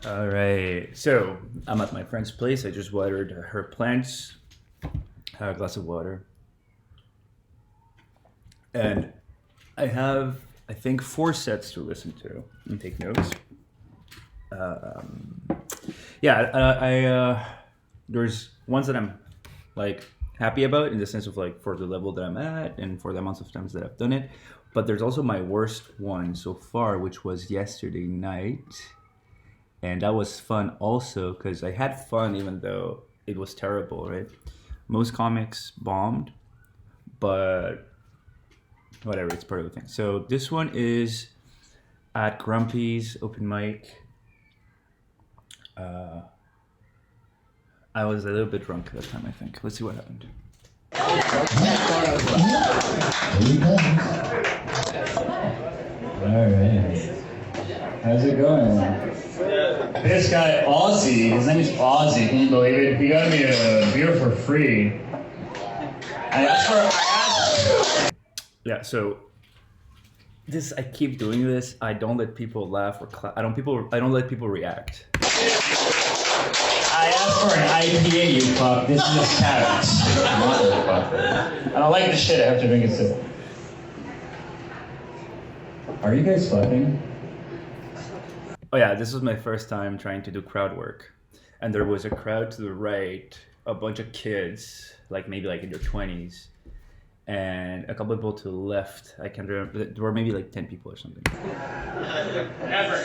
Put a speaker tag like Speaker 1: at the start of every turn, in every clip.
Speaker 1: All right. So I'm at my friend's place. I just watered her plants. Have a glass of water. And I have, I think, four sets to listen to and take notes. Um, yeah, there's ones that I'm like happy about in the sense of like for the level that I'm at and for the amounts of times that I've done it. But there's also my worst one so far, which was yesterday night. And that was fun also because I had fun even though it was terrible, right? Most comics bombed, but whatever, it's part of the thing. So this one is at Grumpy's open mic. I was a little bit drunk that time, I think. Let's see what happened.
Speaker 2: All right. How's it going? This guy, Ozzy, his name is Ozzy, can you believe it? He got me a beer for free.
Speaker 1: Yeah, so this I keep doing this. I don't let people laugh or I don't let people react.
Speaker 2: I asked for an IPA, you fuck. This is a carrot. I don't like this shit. I have to drink it still. Are you guys fucking?
Speaker 1: Oh yeah, this was my first time trying to do crowd work. And there was a crowd to the right, a bunch of kids, like maybe like in their 20s. And a couple of people to the left. I can't remember. There were maybe like 10 people or something.
Speaker 3: Never.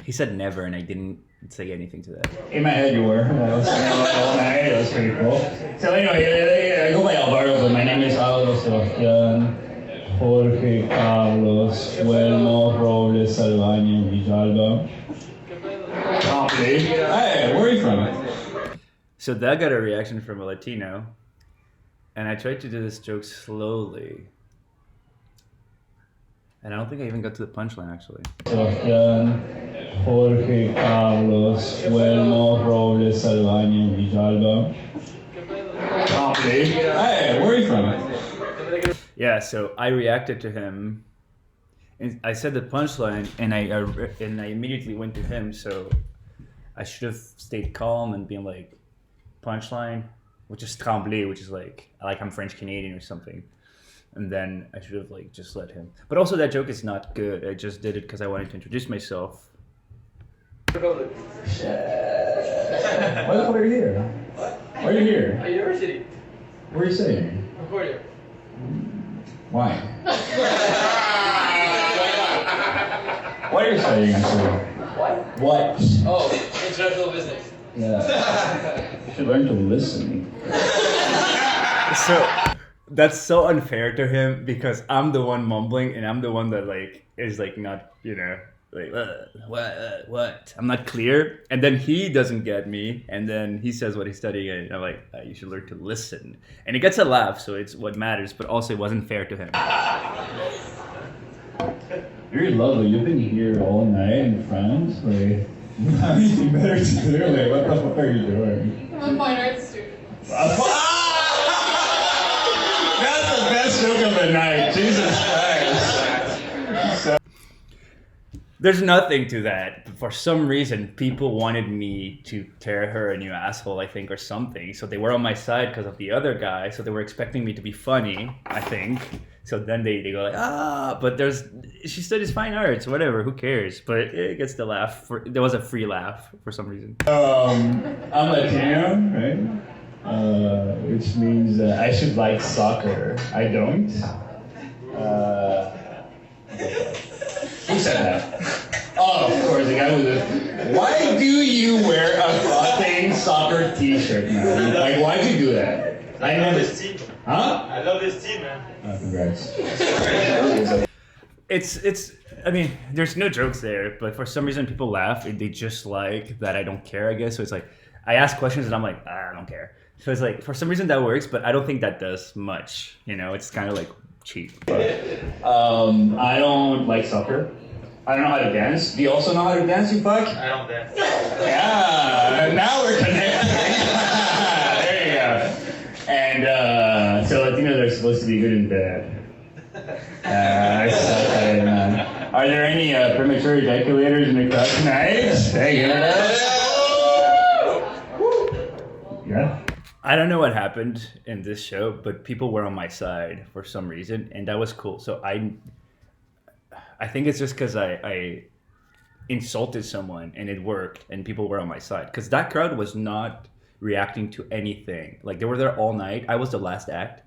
Speaker 1: He said never, and I didn't say anything to that.
Speaker 2: In my head, you were. That was pretty cool. So anyway, I go by Alvaro, but my name is Alvaro Sebastián Jorge Carlos Huelmo Robles Albaño Villalba. Hey, where are you from?
Speaker 1: So that got a reaction from a Latino. And I tried to do this joke slowly. And I don't think I even got to the punchline, actually.
Speaker 2: Sebastián Jorge Carlos Huelmo Robles Albaño Villalba. Hey, where are you from?
Speaker 1: Yeah, so I reacted to him. And I said the punchline, and I immediately went to him. So I should have stayed calm and been like, punchline, which is tremblé, which is like I'm French Canadian or something. And then I should have like just let him. But also that joke is not good. I just did it because I wanted to introduce myself.
Speaker 2: Shit. Why the fuck are you here?
Speaker 3: What?
Speaker 2: Why are you here?
Speaker 3: At university.
Speaker 2: Where are you sitting?
Speaker 3: Concordia.
Speaker 2: Why?
Speaker 3: Why
Speaker 2: Why are you studying actually?
Speaker 3: not? What?
Speaker 2: What?
Speaker 3: Oh, international business.
Speaker 2: Yeah. You should learn to listen.
Speaker 1: So that's so unfair to him because I'm the one mumbling and I'm the one that like is like not, like what? I'm not clear. And then he doesn't get me. And then he says what he's studying and I'm like, you should learn to listen. And it gets a laugh, so it's what matters. But also it wasn't fair to him.
Speaker 2: You're lovely. You've been here all night in France. Like, you have anything better to do? Like, what the fuck are you doing?
Speaker 4: I'm a fine arts student.
Speaker 2: That's the best joke of the night. Jesus Christ.
Speaker 1: There's nothing to that. For some reason, people wanted me to tear her a new asshole, I think, or something. So they were on my side because of the other guy. So they were expecting me to be funny, I think. So then they go like, but she studies fine arts, whatever, who cares? But it gets the laugh. There was a free laugh for some reason.
Speaker 2: I'm Latino, right? Which means I should like soccer. I don't. Who said that? Oh, of course, the guy with the. Why do you wear a fucking soccer T-shirt, man? Like, why'd you do that?
Speaker 3: I love this team.
Speaker 2: Huh?
Speaker 3: I love this team, man.
Speaker 2: Oh, congrats.
Speaker 1: It's. I mean, there's no jokes there, but for some reason people laugh. And they just like that I don't care, I guess. So it's like I ask questions and I'm like, I don't care. So it's like for some reason that works, but I don't think that does much. It's kind of like cheap.
Speaker 2: I don't like soccer. I don't know how to dance. Do you also know how to dance, you fuck?
Speaker 3: I don't dance.
Speaker 2: Yeah, now we're connected. There you go. And so Latinos are supposed to be good and bad. I suck at it, man. All Are there any premature ejaculators in the crowd tonight? Hey, give it up. Yeah.
Speaker 1: I don't know what happened in this show, but people were on my side for some reason, and that was cool. So I think it's just because I insulted someone and it worked, and people were on my side. Because that crowd was not reacting to anything. Like they were there all night. I was the last act,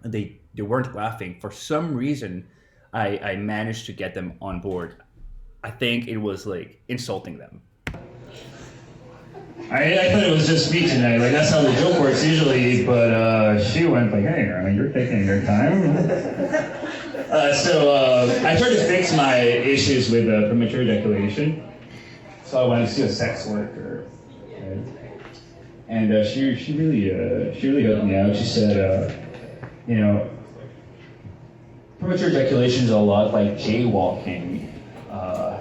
Speaker 1: and they weren't laughing for some reason. I managed to get them on board. I think it was like insulting them.
Speaker 2: I thought it was just me tonight. Like that's how the joke works usually, but she went like, "Hey, I mean, you're taking your time." So I tried to fix my issues with premature ejaculation. So I went to see a sex worker, right? And she really helped me out. She said, you know, premature ejaculation is a lot like jaywalking.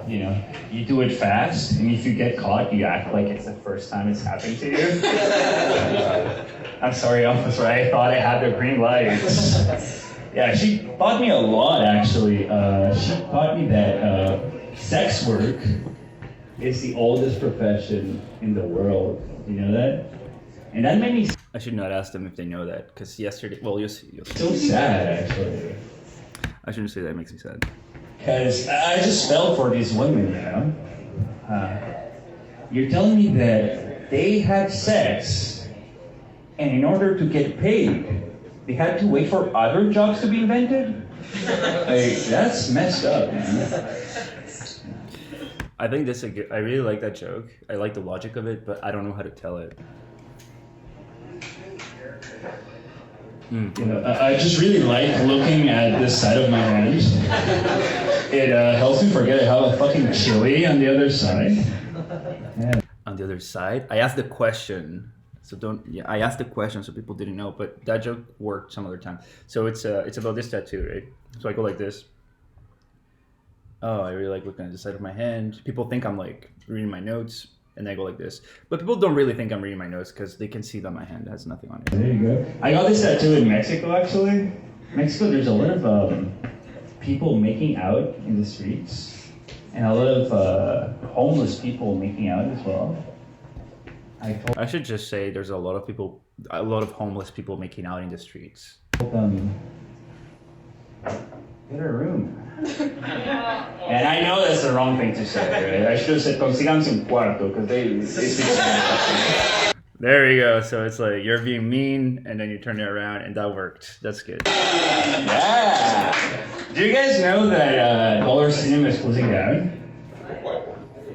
Speaker 2: You know, you do it fast, and if you get caught, you act like it's the first time it's happened to you. I'm sorry, officer, I thought I had the green lights. Yeah, she taught me a lot, actually. She taught me that sex work is the oldest profession in the world. You know that? And that made me
Speaker 1: I should not ask them if they know that, because yesterday, well, you'll see.
Speaker 2: so sad, actually.
Speaker 1: I shouldn't say that, it makes me sad.
Speaker 2: Because I just felt for these women, you know? You're telling me that they had sex, and in order to get paid, they had to wait for other jobs to be invented? Like, that's messed up, man.
Speaker 1: I think this is a good, I really like that joke. I like the logic of it, but I don't know how to tell it.
Speaker 2: You know, I just really like looking at this side of my hand. It helps me forget I have a fucking chili on the other side. Yeah.
Speaker 1: On the other side, I asked the question, so I asked the question so people didn't know, but that joke worked some other time. So it's about this tattoo, right? So I go like this. Oh, I really like looking at the side of my hand. People think I'm like reading my notes, and I go like this. But people don't really think I'm reading my notes because they can see that my hand has nothing on it.
Speaker 2: There you go. I got this tattoo in Mexico, actually. Mexico, there's a lot of people making out in the streets, and a lot of homeless people making out as well.
Speaker 1: I should just say there's a lot of homeless people making out in the streets.
Speaker 2: Told them, get a room. And I know that's the wrong thing to say, right? I should have said, consíganse un cuarto, because they speak Spanish.
Speaker 1: There we go. So it's like you're being mean, and then you turn it around, and that worked. That's good.
Speaker 2: Yeah! Do you guys know that Dollar Cinema is closing down?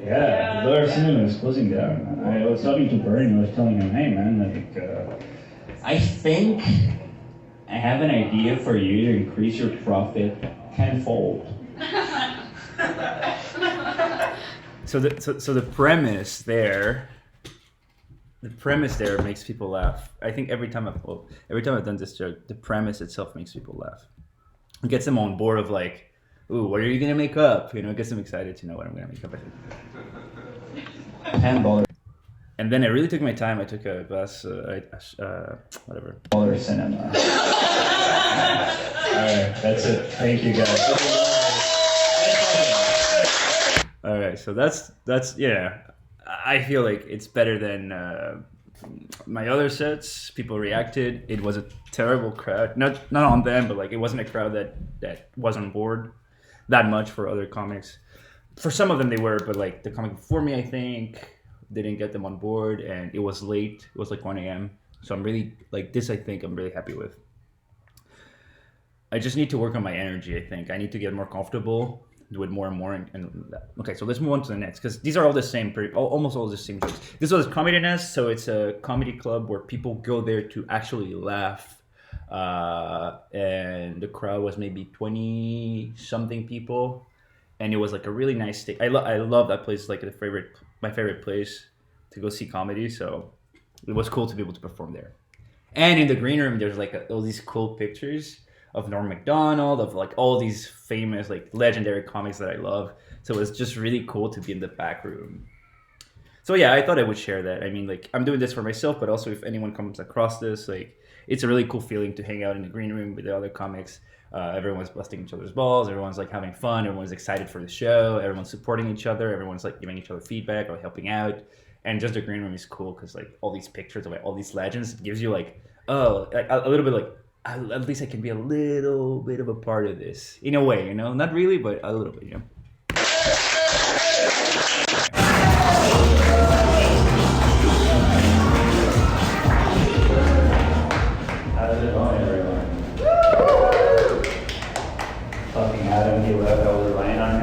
Speaker 2: Yeah, Dollar Cinema is closing down. I was talking to Bernie, I was telling him, hey man, like, I think I have an idea for you to increase your profit tenfold.
Speaker 1: So the premise there makes people laugh. I think every time I've done this joke, the premise itself makes people laugh. It gets them on board of like, ooh, what are you gonna make up? You know, it gets them excited to know what I'm gonna make up. I think. $10. And then I really took my time. I took a bus, whatever.
Speaker 2: Dollar Cinema. Alright, that's it. Thank you guys.
Speaker 1: All right, so that's yeah. I feel like it's better than my other sets. People reacted. It was a terrible crowd. Not on them, but like it wasn't a crowd that was on board that much for other comics. For some of them they were, but like the comic before me, I think they didn't get them on board, and it was late. It was like 1 a.m. So I'm really like this. I think I'm really happy with. I just need to work on my energy. I think I need to get more comfortable, do it more and more. And okay, so let's move on to the next, because these are all the same, almost all the same jokes. This was Comedy Nest, so it's a comedy club where people go there to actually laugh. And the crowd was maybe 20 something people, and it was like a really nice stage. I love that place. Like my favorite place to go see comedy. So it was cool to be able to perform there. And in the green room, there's like all these cool pictures of Norm Macdonald, of like all these famous, like legendary comics that I love. So it was just really cool to be in the back room. So yeah, I thought I would share that. I mean, like I'm doing this for myself, but also if anyone comes across this, like it's a really cool feeling to hang out in the green room with the other comics Everyone's busting each other's balls. Everyone's like having fun. Everyone's excited for the show. Everyone's supporting each other. Everyone's like giving each other feedback or helping out. And just the green room is cool because like all these pictures of like, all these legends gives you like, oh, like a little bit like, at least I can be a little bit of a part of this in a way, you know, not really, but a little bit, you know.
Speaker 2: How's it going, everyone? Fucking Adam, he left. I was relying on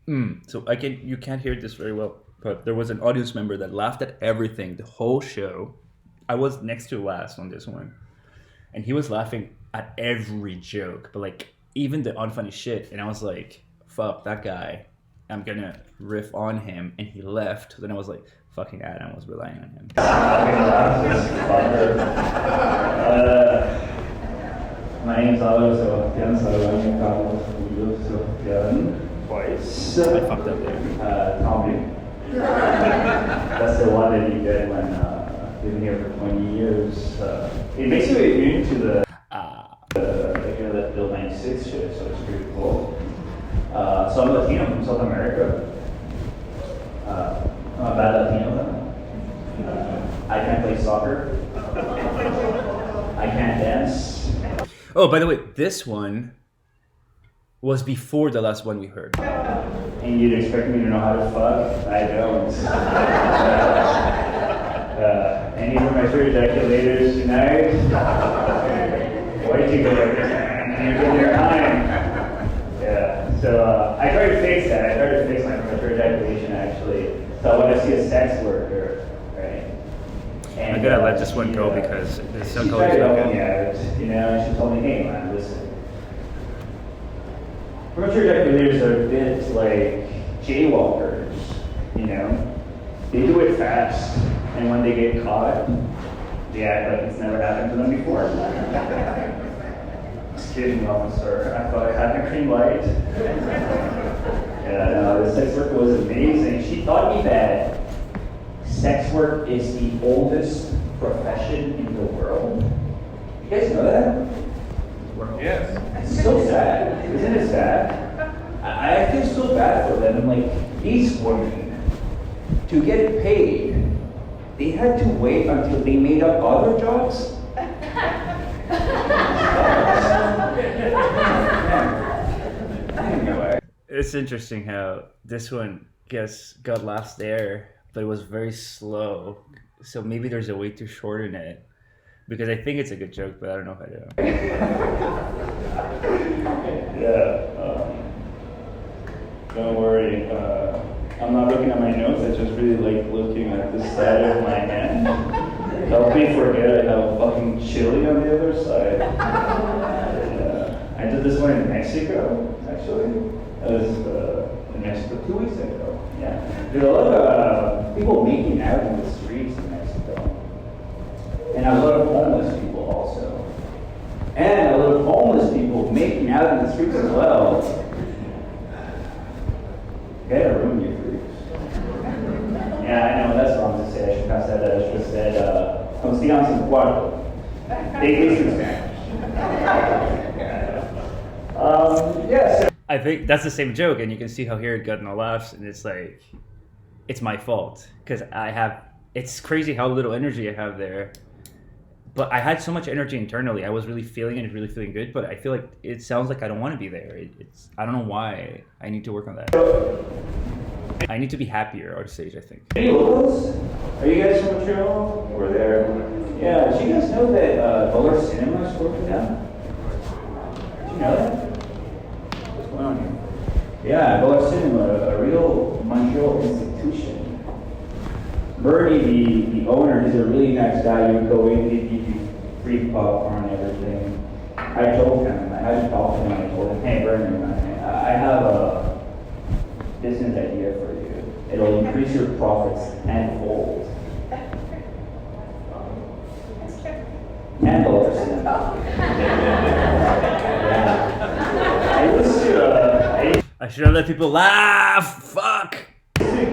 Speaker 2: him.
Speaker 1: So you can't hear this very well, but there was an audience member that laughed at everything the whole show. I was next to last on this one, and he was laughing at every joke, but like even the unfunny shit. And I was like, "Fuck that guy! I'm gonna riff on him." And he left. Then I was like, "Fucking Adam was relying on him."
Speaker 2: My name's Álvaro Sebastián Salvador Carlos Julio Sebastián. Twice.
Speaker 1: I fucked up there.
Speaker 2: Tommy. That's the one that you get when you've been here for 20 years. It makes you immune to the Bill 96 shit, so it's pretty cool. So I'm Latino from South America. I'm a bad Latino though. I can't play soccer. I can't dance.
Speaker 1: Oh, by the way, this one was before the last one we heard.
Speaker 2: And you'd expect me to know how to fuck? I don't. Any of my three ejaculators tonight? Why'd you go like this? You're getting your time. Yeah, so I tried to fix that. I tried to fix my premature ejaculation actually. So when I see a sex worker, right? And,
Speaker 1: I'm gonna let this one go because the sun
Speaker 2: she
Speaker 1: color
Speaker 2: tried
Speaker 1: is
Speaker 2: to
Speaker 1: not
Speaker 2: help me
Speaker 1: good.
Speaker 2: out, you know, and she told me, hey man, listen. Premature ejaculators are a bit like jaywalkers, you know? They do it fast, and when they get caught, they act like it's never happened to them before. Just kidding, officer. I thought I had a green light. Yeah, no, the sex worker was amazing. She taught me that sex work is the oldest profession in the world. You guys know that?
Speaker 3: Yes.
Speaker 2: It's so sad. Isn't it sad? I feel so bad for them. Like, these women, to get paid, they had to wait until they made up other jobs. Anyway.
Speaker 1: It's interesting how this one got last there, but it was very slow. So maybe there's a way to shorten it. Because I think it's a good joke, but I don't know if I do.
Speaker 2: Yeah. Don't worry. I'm not looking at my notes. I just really like looking at the side of my hand. Help me forget I have fucking chili on the other side. Yeah. I did this one in Mexico, actually. It was in Mexico 2 weeks ago. Yeah. There's a lot of people making out in the streets in Mexico. And a lot of homeless people also. And a lot of homeless people making out in the streets as well. Get a room, you freaks. Yeah, I know, that's wrong to say. I should pass that. I should have said, consigan su cuarto. They speak Spanish. Yeah, so.
Speaker 1: I think that's the same joke, and you can see how here it got no laughs, and it's like, it's my fault. Because it's crazy how little energy I have there. But I had so much energy internally. I was really feeling it, really feeling good. But I feel like it sounds like I don't want to be there. I don't know why. I need to work on that. I need to be happier on stage, I think.
Speaker 2: Any locals? Are you guys from Montreal? We're there. Yeah, did you guys know that Dollar Cinema is closing down? Did you know that? What's going on here? Yeah, Dollar Cinema, a real Montreal institution. Bernie, the owner, is a really nice guy. You would go in, he'd give you free popcorn and everything. I told him, I had to talk to him, I told him, hey Bernie, man, I have a business idea for you. It'll increase your profits tenfold. $10. Yeah. I used to,
Speaker 1: I should have let people laugh. Fuck.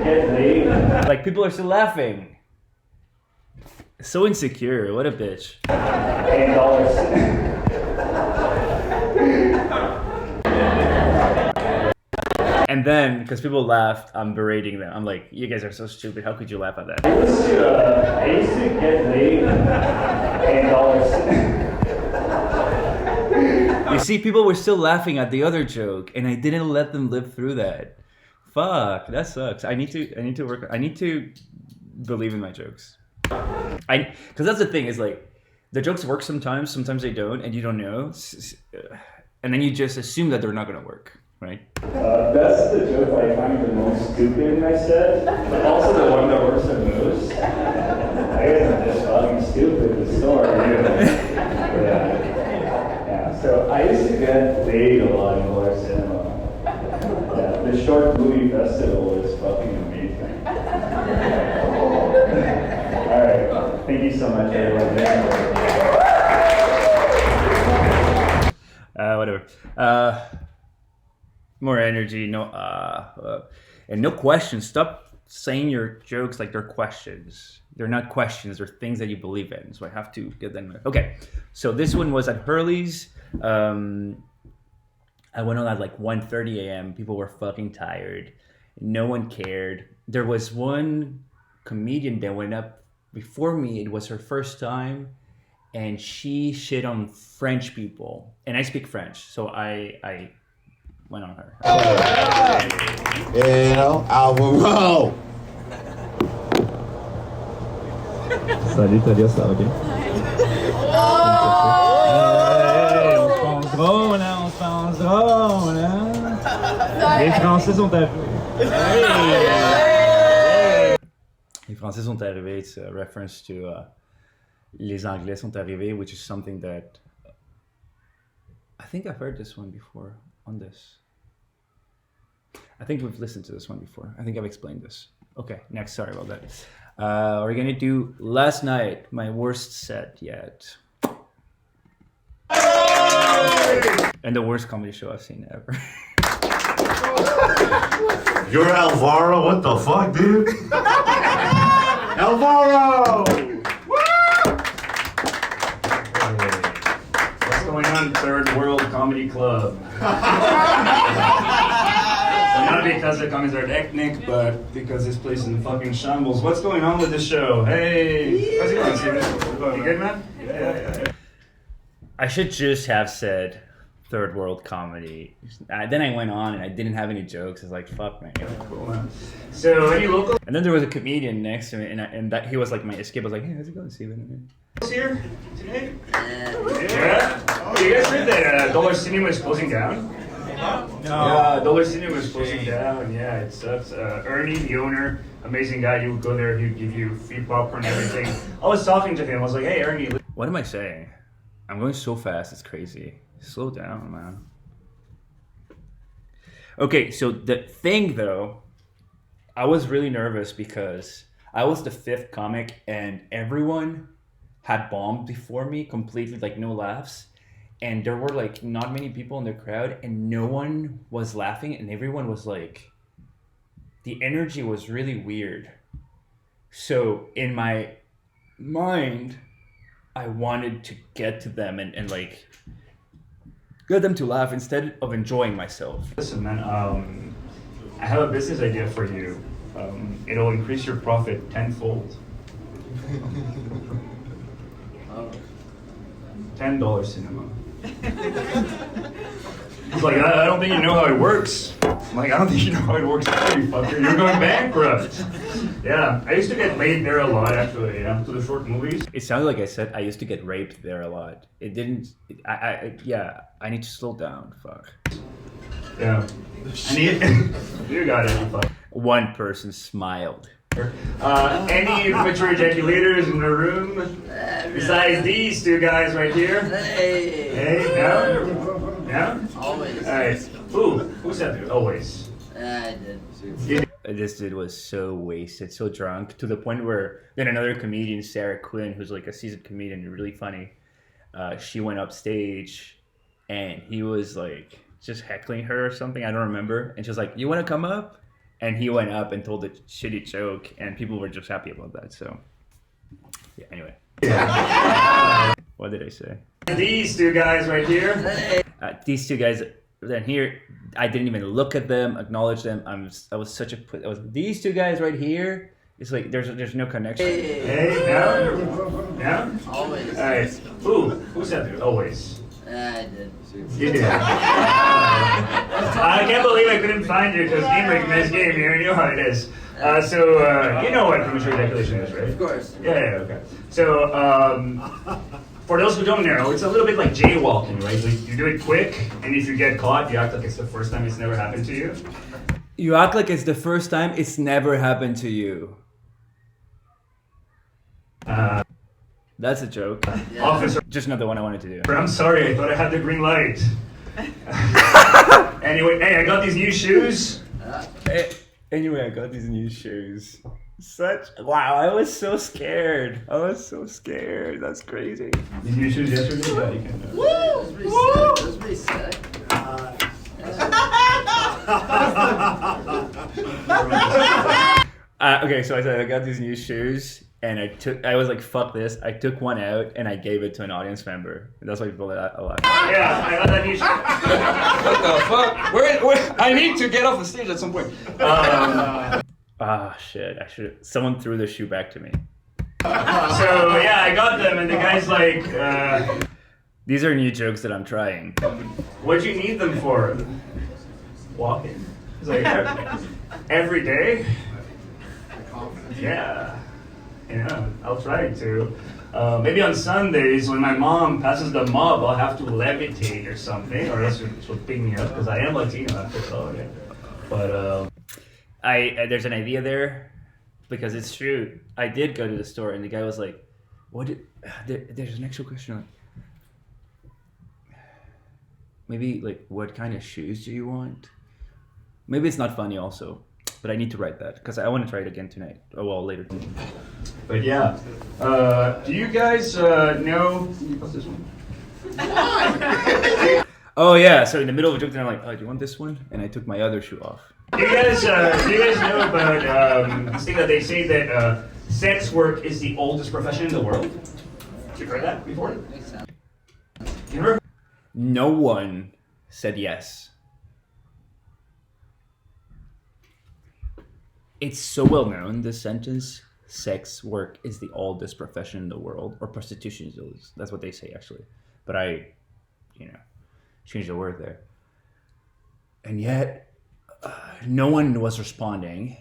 Speaker 2: get laid.
Speaker 1: Like people are still laughing. So insecure. What a bitch.
Speaker 2: $10.
Speaker 1: And then, because people laughed, I'm berating them. I'm like, you guys are so stupid. How could you laugh at that?
Speaker 2: I used to get laid $8.
Speaker 1: You see, people were still laughing at the other joke, and I didn't let them live through that. Fuck, that sucks. I need to work. I need to believe in my jokes. Because that's the thing, is like, the jokes work sometimes they don't, and you don't know. And then you just assume that they're not gonna work, right?
Speaker 2: That's the joke I find the most stupid in my set, but also the one that works the most. I guess I'm just fucking stupid, the story. Yeah. So I used to get laid a lot in Dollar Cinema. Yeah, the short movie festival is fucking amazing. Alright, thank you so much, everyone.
Speaker 1: Whatever. More energy, and no questions. Stop saying your jokes like they're questions. They're not questions, they're things that you believe in. So I have to get them. Okay, so this one was at Hurley's. I went on at like 1:30 a.m. People were fucking tired. No one cared. There was one comedian that went up before me. It was her first time, and she shit on French people. And I speak French, so I went on her.
Speaker 4: El Alvaro.
Speaker 2: Salut, t'as dit ça, ok? On se pense drôle, hein? Les Français sont arrivés.
Speaker 1: Les Français sont arrivés. It's a reference to Les Anglais sont arrivés, which is something that I think I've heard this one before on this. I think we've listened to this one before. I think I've explained this. Okay, next. Sorry about that. We're gonna do Last Night, my worst set yet. And the worst comedy show I've seen ever.
Speaker 4: You're Alvaro? What the fuck, dude? Alvaro!
Speaker 2: What's going on, Third World Comedy Club? Not because the comedies are ethnic, but because this place is in fucking shambles. What's going on with this show? Hey! How's it going, Steven? You good, man? Yeah.
Speaker 1: I should just have said Third World Comedy. Then I went on and I didn't have any jokes. I was like, fuck, man.
Speaker 2: Cool, man. So, any local
Speaker 1: And then there was a comedian next to me, and that he was like my escape. I was like, hey, how's it going, Steven?
Speaker 2: here today? Yeah? Oh, you guys heard that Dollar Cinema is closing down? No. Yeah, Dollar Cinema is closing down. Yeah, it sucks. Ernie, the owner, amazing guy. You would go there, he'd give you free popcorn and everything. I was talking to him. I was like, hey, Ernie.
Speaker 1: What am I saying? I'm going so fast, it's crazy. Slow down, man. Okay, so the thing though, I was really nervous because I was the 5th comic and everyone had bombed before me completely, like no laughs. And there were like not many people in the crowd and no one was laughing and everyone was like, the energy was really weird. So in my mind, I wanted to get to them and like get them to laugh instead of enjoying myself.
Speaker 2: Listen, man, I have a business idea for you. It'll increase your profit tenfold. $10 cinema. He's like, I don't think you know how it works. I'm like, I don't think you know how it works either, you fucker. You're going bankrupt. Yeah, I used to get laid there a lot, actually, to the short movies.
Speaker 1: It sounded like I said I used to get raped there a lot. It didn't. I need to slow down. Fuck.
Speaker 2: Yeah. You got it, you fuck.
Speaker 1: One person smiled.
Speaker 2: Any premature ejaculators in the room? Besides these two guys right here? Hey, no? No?
Speaker 5: Always.
Speaker 2: Alright. Who said that? Always.
Speaker 5: I did.
Speaker 1: This dude was so wasted, so drunk, to the point where then another comedian, Sarah Quinn, who's like a seasoned comedian, really funny, she went up stage and he was like just heckling her or something, I don't remember, and she was like, you want to come up? And he went up and told a shitty joke and people were just happy about that, so yeah, anyway. What did I say?
Speaker 2: These two guys right here?
Speaker 1: These two guys, then here, I didn't even look at them, acknowledge them. I was such a. I was these two guys right here. It's like there's no connection.
Speaker 2: Hey, no? No?
Speaker 5: Always.
Speaker 2: All right. Who said always?
Speaker 5: I did.
Speaker 2: You did. I can't believe I couldn't find you because Game Break missed game. You know how it is. So you know what premature ejaculation is, right?
Speaker 5: Of course.
Speaker 2: Yeah, okay. So, for those who don't know, it's a little bit like jaywalking, right? Like you do it quick, and if you get caught, you act like it's the first time it's never happened to you.
Speaker 1: You act like it's the first time it's never happened to you. That's a joke.
Speaker 5: Yeah.
Speaker 2: Officer,
Speaker 1: Just not the one I wanted to do.
Speaker 2: I'm sorry, I thought I had the green light. Anyway, hey, I got these new shoes.
Speaker 1: Anyway, I got these new shoes. Wow, I was so scared. That's crazy.
Speaker 2: These new shoes yesterday? Yeah, you can.
Speaker 5: That's pretty sick.
Speaker 1: Okay, so I said I got these new shoes, and I was like, fuck this. I took one out and I gave it to an audience member. And that's why people that a lot.
Speaker 2: Yeah, I got that new shoe.
Speaker 6: What the fuck? Where? I need to get off the stage at some point.
Speaker 1: Ah, shit. Someone threw the shoe back to me.
Speaker 2: So yeah, I got them, and the guy's like,
Speaker 1: These are new jokes that I'm trying.
Speaker 2: "What'd you need them for?" Walking. It's like every day. Yeah, I'll try to. Maybe on Sundays when my mom passes the mop, I'll have to levitate or something, or else she'll pick me up because I am Latino after all. Yeah. But
Speaker 1: There's an idea there, because it's true. I did go to the store, and the guy was like, "What? There's an actual question. Like, maybe like, what kind of shoes do you want? Maybe it's not funny, also." But I need to write that because I want to try it again tonight. Oh well, later.
Speaker 2: But yeah, do you guys know? Can you post this one?
Speaker 1: Oh yeah. So in the middle of a joke, then I'm like, "Oh, do you want this one?" And I took my other shoe off.
Speaker 2: Do you guys know about this thing that they say that sex work is the oldest profession in the world? You've heard that before?
Speaker 5: Makes sense.
Speaker 2: You heard?
Speaker 1: No one said yes. It's so well known, this sentence, sex work is the oldest profession in the world, or prostitution is the oldest. That's what they say, actually. But I, changed the word there. And yet, no one was responding.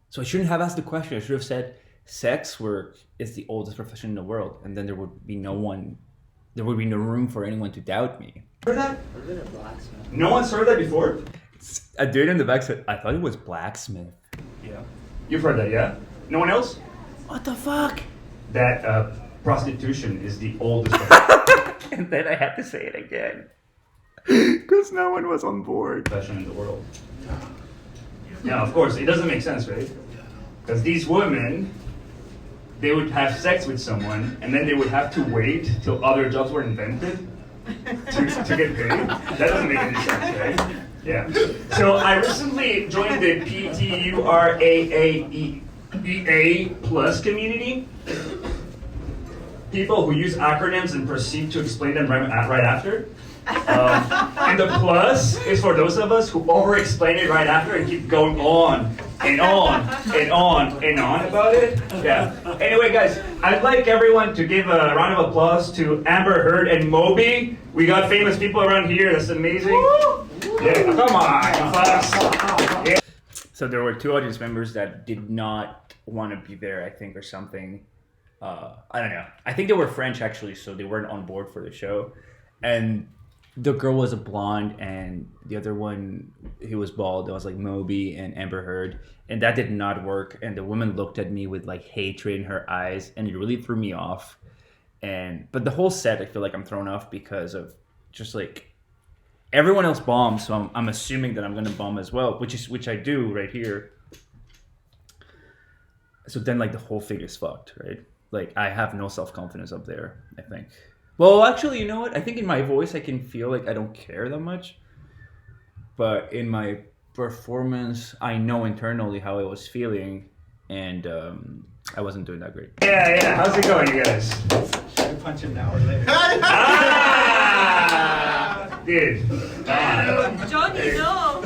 Speaker 1: So I shouldn't have asked the question. I should have said, sex work is the oldest profession in the world. And then there would be no room for anyone to doubt me.
Speaker 2: Heard that?
Speaker 5: A bit of blacksmith.
Speaker 2: No one's heard that before?
Speaker 1: A dude in the back said, I thought it was blacksmith.
Speaker 2: Yeah. You've heard that, yeah? No one else?
Speaker 1: What the fuck?
Speaker 2: That prostitution is the oldest profession
Speaker 1: And then I had to say it again. Because no one was on board.
Speaker 2: in the world. Yeah, of course. It doesn't make sense, right? Because these women, they would have sex with someone, and then they would have to wait till other jobs were invented to get paid. That doesn't make any sense, right? Yeah. So I recently joined the PTURAAEA plus community. People who use acronyms and proceed to explain them right after. And the plus is for those of us who over-explain it right after and keep going on and on and on and on about it. Yeah. Anyway, guys, I'd like everyone to give a round of applause to Amber Heard and Moby. We got famous people around here. That's amazing. Yeah, come on, folks. Yeah.
Speaker 1: So there were two audience members that did not want to be there, I think, or something. I don't know. I think they were French, actually, so they weren't on board for the show. And the girl was a blonde, and the other one, he was bald. It was like Moby and Amber Heard, and that did not work. And the woman looked at me with like hatred in her eyes, and it really threw me off. But the whole set, I feel like I'm thrown off because of just like everyone else bombed, so I'm assuming that I'm gonna bomb as well, which I do right here. So then like the whole thing is fucked, right? Like I have no self-confidence up there, I think. Well, actually, you know what? I think in my voice, I can feel like I don't care that much. But in my performance, I know internally how I was feeling. And I wasn't doing that great.
Speaker 2: Yeah. How's it going, you guys?
Speaker 6: Should I punch him now or later?
Speaker 2: Ah! Dude,
Speaker 7: Johnny, no.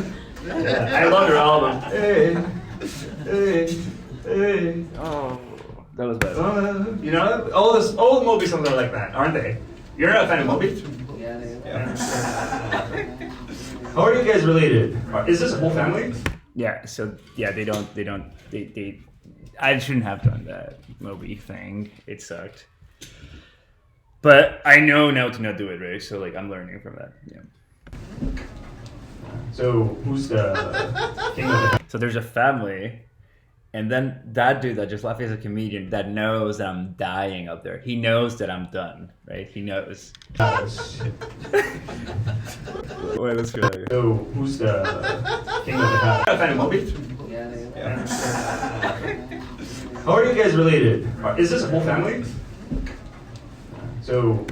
Speaker 2: I love your album. Hey, hey, hey.
Speaker 1: Oh, that was bad.
Speaker 2: You know, all the Moby songs are like that, aren't they? You're a fan of Moby?
Speaker 5: Yeah.
Speaker 2: How are you guys related? Is this a whole family?
Speaker 1: Yeah, so yeah, they I shouldn't have done that Moby thing. It sucked. But I know now to not do it, right? So like I'm learning from that. Yeah.
Speaker 2: So who's the king of the
Speaker 1: So there's a family, and then that dude that just left as a comedian that knows that I'm dying up there. He knows that I'm done, right? He knows.
Speaker 2: house?
Speaker 1: Wait, let's go.
Speaker 2: So who's the king of the house? You're a fan of Moby?
Speaker 5: Yeah.
Speaker 2: How are you guys related? Is this a whole family? So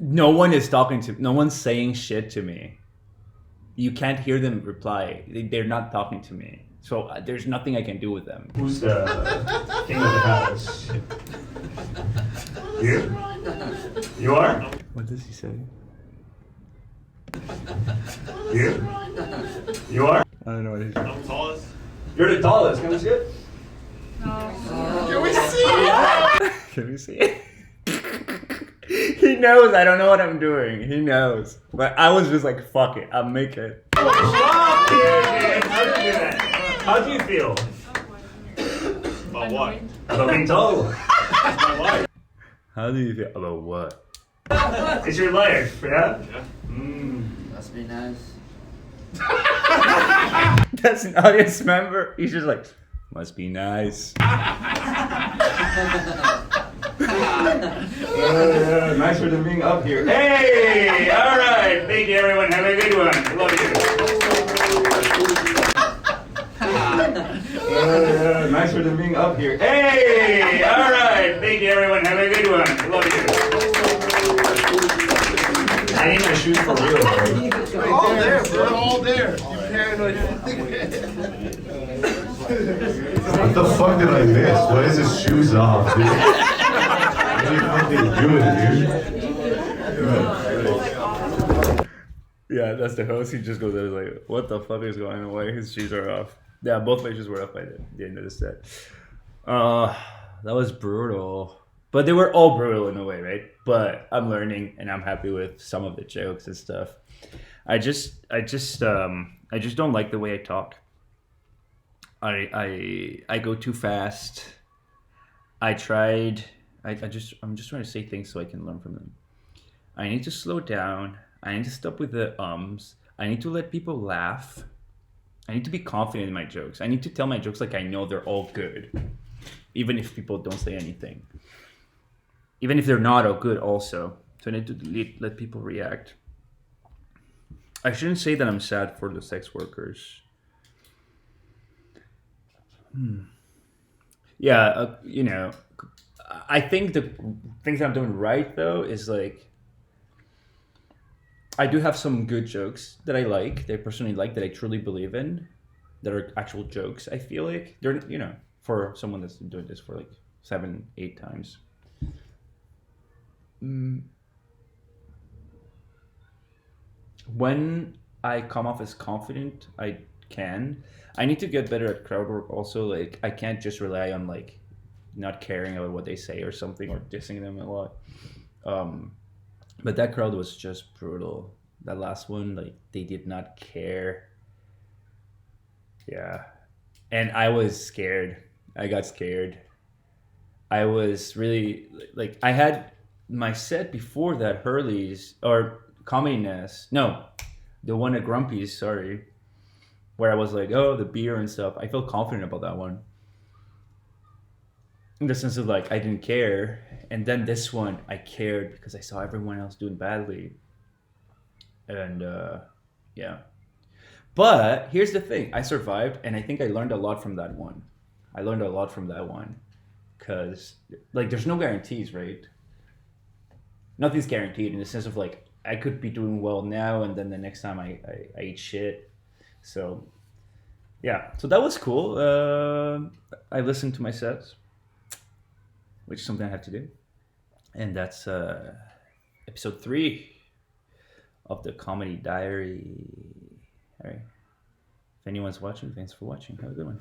Speaker 1: No one is talking to. No one's saying shit to me. You can't hear them reply. They're not talking to me. So there's nothing I can do with them.
Speaker 2: who's the king of the house? You? You are?
Speaker 1: What does he say?
Speaker 2: You? You are?
Speaker 1: I don't know what he's saying.
Speaker 3: I'm tallest.
Speaker 2: You're the tallest. Can we see it?
Speaker 1: Can we see it? He knows I don't know what I'm doing. He knows. But I was just like, fuck it. I'll make it.
Speaker 2: How do you do that? How do you feel
Speaker 3: About what?
Speaker 2: about being tall?
Speaker 3: My wife.
Speaker 1: How do you feel about what?
Speaker 2: It's your life, yeah?
Speaker 3: Yeah.
Speaker 5: Must be nice.
Speaker 1: That's an audience member. He's just like, must be nice.
Speaker 2: Nice for them being up here. Hey! Alright! Thank you, everyone. Have a good one. Love you. Nice for them being up here. Hey! Alright! Thank you, everyone. Have a good one. Love you. I need my shoes for real, bro.
Speaker 4: They're all there, bro. All there. You paranoid. What the fuck did I miss? Why is his shoes off, dude? What are you fucking doing, dude?
Speaker 1: Yeah, that's the host. He just goes there like, what the fuck is going on? Why his shoes are off? Yeah, both my shoes were off by the end of the set. That was brutal. But they were all brutal in a way, right? But I'm learning and I'm happy with some of the jokes and stuff. I just don't like the way I talk. I go too fast. I'm just trying to say things so I can learn from them. I need to slow down. I need to stop with the ums. I need to let people laugh. I need to be confident in my jokes. I need to tell my jokes like I know they're all good, even if people don't say anything. Even if they're not all good also. So I need to let people react. I shouldn't say that I'm sad for the sex workers. Yeah, I think the things I'm doing right though is like I do have some good jokes that I like, that I personally like, that I truly believe in, that are actual jokes. I feel like they're for someone that's been doing this for like 7-8 times. When I come off as confident, I need to get better at crowd work also. Like I can't just rely on like not caring about what they say or something, or dissing them a lot. But that crowd was just brutal. That last one, like they did not care. Yeah. And I was scared. I got scared. I was really like, I had my set before that, Hurley's or Comedy Nest. No, the one at Grumpy's, sorry. Where I was like, oh, the beer and stuff. I felt confident about that one. In the sense of like, I didn't care. And then this one, I cared because I saw everyone else doing badly. And yeah. But here's the thing. I survived and I think I learned a lot from that one. Because like, there's no guarantees, right? Nothing's guaranteed in the sense of like, I could be doing well now and then the next time I eat shit. So yeah, so that was cool. I listened to my sets, which is something I have to do. And that's episode 3 of the Comedy Diary. All right. If anyone's watching, thanks for watching. Have a good one.